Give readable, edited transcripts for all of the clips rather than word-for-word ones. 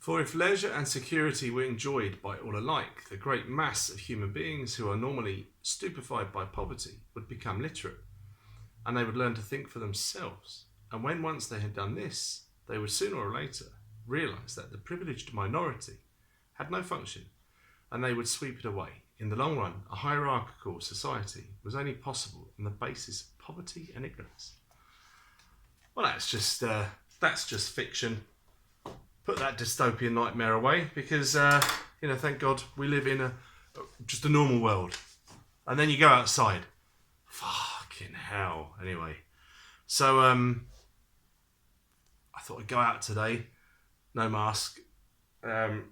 For if leisure and security were enjoyed by all alike, the great mass of human beings who are normally stupefied by poverty would become literate, and they would learn to think for themselves. And when once they had done this, they would sooner or later realise that the privileged minority had no function, and they would sweep it away. In the long run, a hierarchical society was only possible on the basis of poverty and ignorance. Well, that's just fiction. Put that dystopian nightmare away, because thank God we live in just a normal world. And then you go outside, fucking hell. Anyway, so I thought I'd go out today, no mask. There's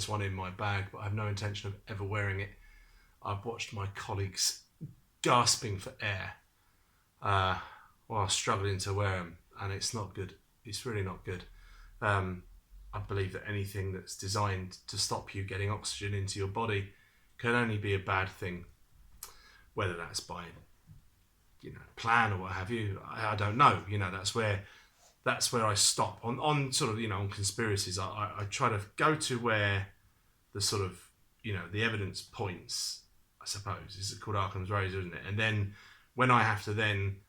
one in my bag, but I have no intention of ever wearing it. I've watched my colleagues gasping for air while struggling to wear them, and it's not good. It's really not good. I believe that anything that's designed to stop you getting oxygen into your body can only be a bad thing, whether that's by plan or what have you. I don't know. That's where I stop on sort of on conspiracies. I try to go to where the sort of the evidence points, I suppose. It's called Occam's razor, isn't it? And then when I have to then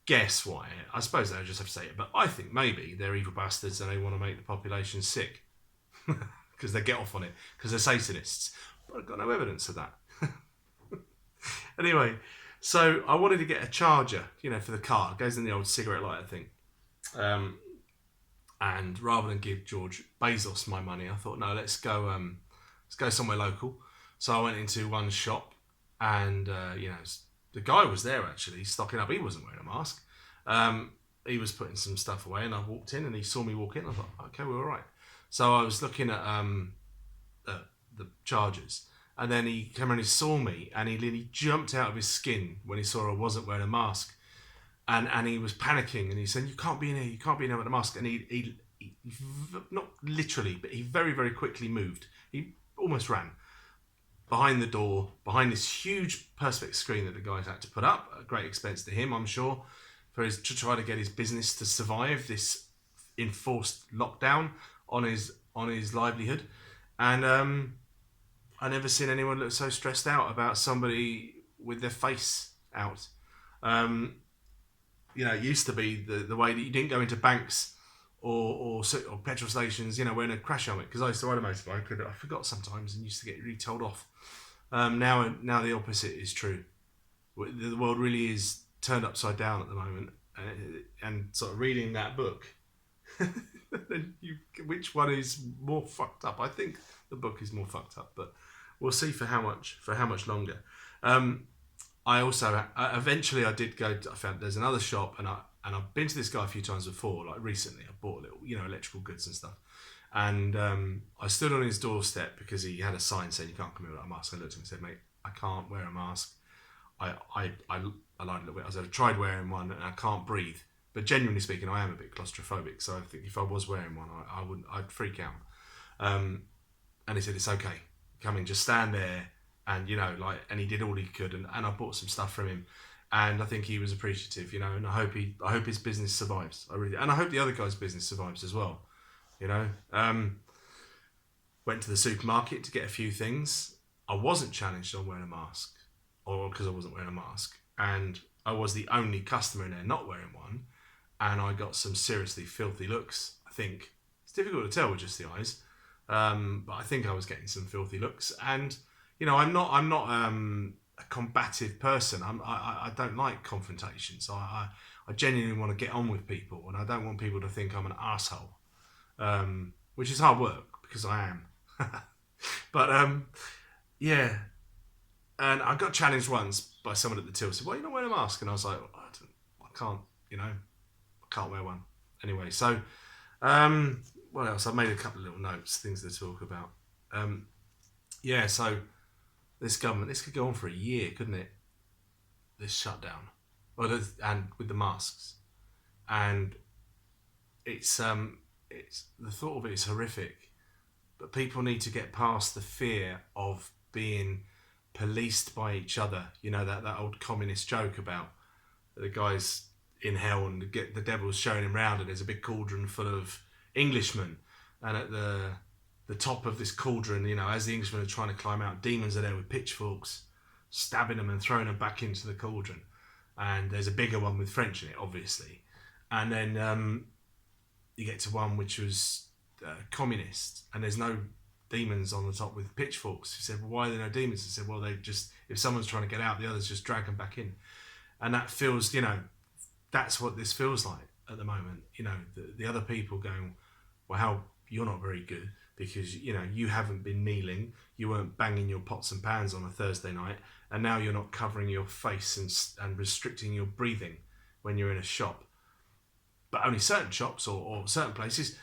guess why, I suppose I just have to say it, but I think maybe they're evil bastards and they want to make the population sick because they get off on it because they're Satanists. But I've got no evidence of that. Anyway, so I wanted to get a charger, for the car. It goes in the old cigarette lighter thing. And rather than give George Bezos my money, I thought, no, let's go somewhere local. So I went into one shop, and the guy was there actually stocking up. He wasn't wearing a mask. He was putting some stuff away, and I walked in, and he saw me walk in. I thought, okay, we're all right. So I was looking at the chargers, and then he came and he saw me, and he literally jumped out of his skin when he saw I wasn't wearing a mask. And he was panicking, and he said, you can't be in here with a mask. And he not literally, but he very, very quickly moved. He almost ran behind the door, behind this huge perspex screen that the guys had to put up, at great expense to him, I'm sure, to try to get his business to survive this enforced lockdown on his livelihood. And I never seen anyone look so stressed out about somebody with their face out. It used to be the way that you didn't go into banks or petrol stations, wearing a crash helmet, because I used to ride a motorbike, and I forgot sometimes and used to get really told off. Now the opposite is true. The world really is turned upside down at the moment, and sort of reading that book, which one is more fucked up? I think the book is more fucked up, but we'll see for how much longer. I also eventually I found there's another shop, and I've been to this guy a few times before. Like recently, I bought little electrical goods and stuff, and I stood on his doorstep because he had a sign saying you can't come in without a mask. I looked at him and said, mate, I can't wear a mask. I lied a little bit. I said I tried wearing one and I can't breathe. But genuinely speaking, I am a bit claustrophobic, so I think if I was wearing one, I'd freak out. And he said it's okay. Come in, just stand there. And and he did all he could, and I bought some stuff from him, and I think he was appreciative, and I hope his business survives. And I hope the other guy's business survives as well. Went to the supermarket to get a few things. I wasn't challenged on wearing a mask, or because I wasn't wearing a mask, and I was the only customer in there not wearing one, and I got some seriously filthy looks. I think it's difficult to tell with just the eyes, but I think I was getting some filthy looks, and. I'm not a combative person. I don't like confrontation. So I genuinely want to get on with people, and I don't want people to think I'm an arsehole, which is hard work because I am. But yeah, and I got challenged once by someone at the till. Said, "Well, you're not wearing a mask," and I was like, "I can't. I can't wear one." Anyway, so what else? I've made a couple of little notes, things to talk about. Yeah, so. This government, this could go on for a year, couldn't it? This shutdown, and with the masks, and it's the thought of it is horrific, but people need to get past the fear of being policed by each other. That old communist joke about the guys in hell and the devil's showing him round, and there's a big cauldron full of Englishmen, and at the top of this cauldron, as the Englishmen are trying to climb out, demons are there with pitchforks, stabbing them and throwing them back into the cauldron. And there's a bigger one with French in it, obviously. And then you get to one which was communist, and there's no demons on the top with pitchforks. He said, well, why are there no demons? He said, well, they just, if someone's trying to get out, the others just drag them back in. And that feels, that's what this feels like at the moment. The other people going, well, how you're not very good because, you haven't been kneeling, you weren't banging your pots and pans on a Thursday night, and now you're not covering your face and restricting your breathing when you're in a shop. But only certain shops or certain places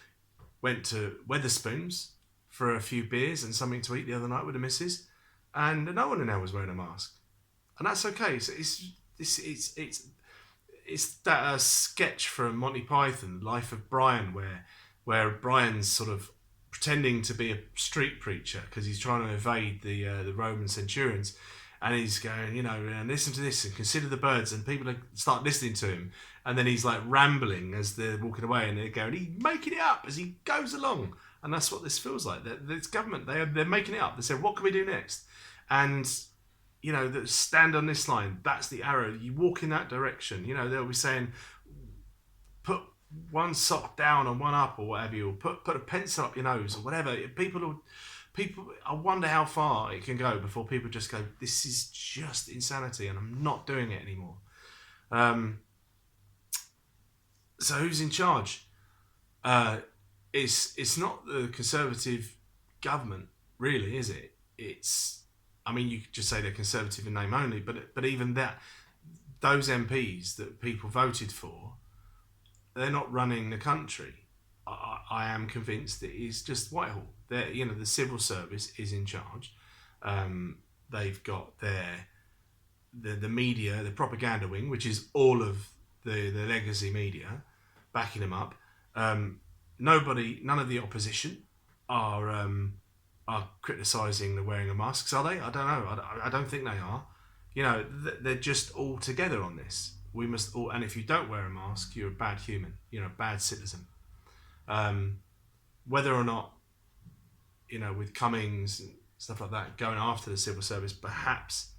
went to Weatherspoons for a few beers and something to eat the other night with the missus, and no one in there was wearing a mask, and that's okay. It's that sketch from Monty Python, Life of Brian, where Brian's sort of pretending to be a street preacher because he's trying to evade the Roman centurions, and he's going, and listen to this and consider the birds, and people start listening to him, and then he's like rambling as they're walking away, and they're going, he's making it up as he goes along, and that's what this feels like. This government, they're making it up. They said, what can we do next? And stand on this line. That's the arrow. You walk in that direction. They'll be saying, put one sock down and one up, or whatever. Or put a pencil up your nose, or whatever. People. I wonder how far it can go before people just go, this is just insanity, and I'm not doing it anymore. So who's in charge? It's not the Conservative government, really, is it? You could just say they're Conservative in name only, but even that, those MPs that people voted for, they're not running the country. I am convinced it is just Whitehall. The civil service is in charge. They've got the media, the propaganda wing, which is all of the legacy media, backing them up. None of the opposition are criticising the wearing of masks, are they? I don't know. I don't think they are. They're just all together on this. We must all, and if you don't wear a mask, you're a bad human. You're a bad citizen. Whether or not, with Cummings and stuff like that going after the civil service, perhaps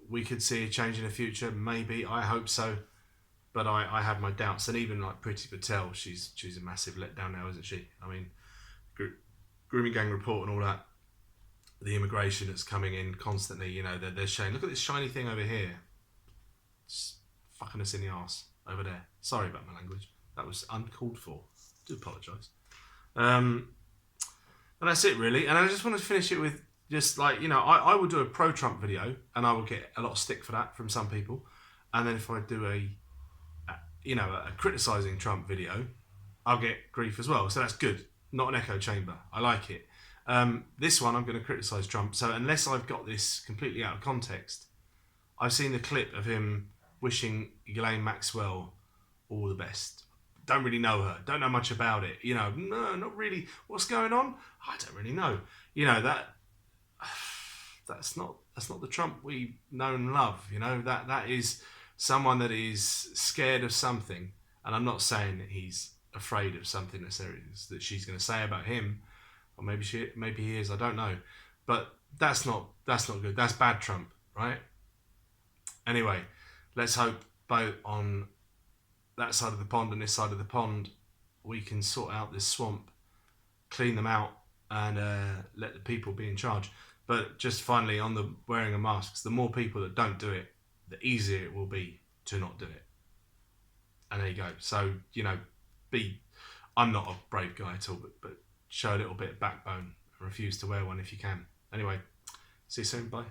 we could see a change in the future. Maybe, I hope so, but I have my doubts. And even like Priti Patel, she's a massive letdown now, isn't she? Grooming Gang Report and all that, the immigration that's coming in constantly. They're saying, look at this shiny thing over here, it's fucking us in the arse over there. Sorry about my language. That was uncalled for. I do apologise. And that's it really. And I just want to finish it with just I will do a pro-Trump video, and I will get a lot of stick for that from some people. And then if I do a criticising Trump video, I'll get grief as well. So that's good. Not an echo chamber. I like it. This one, I'm going to criticise Trump. So unless I've got this completely out of context, I've seen the clip of him wishing Ghislaine Maxwell all the best. Don't really know her. Don't know much about it. No, not really. What's going on? I don't really know. That's not the Trump we know and love. That is someone that is scared of something. And I'm not saying that he's afraid of something that she's going to say about him, or maybe he is. I don't know. But that's not good. That's bad Trump, right? Anyway, let's hope both on that side of the pond and this side of the pond we can sort out this swamp, clean them out, and let the people be in charge. But just finally, on the wearing of masks, the more people that don't do it, the easier it will be to not do it. And there you go. So, I'm not a brave guy at all, but show a little bit of backbone and refuse to wear one if you can. Anyway, see you soon. Bye.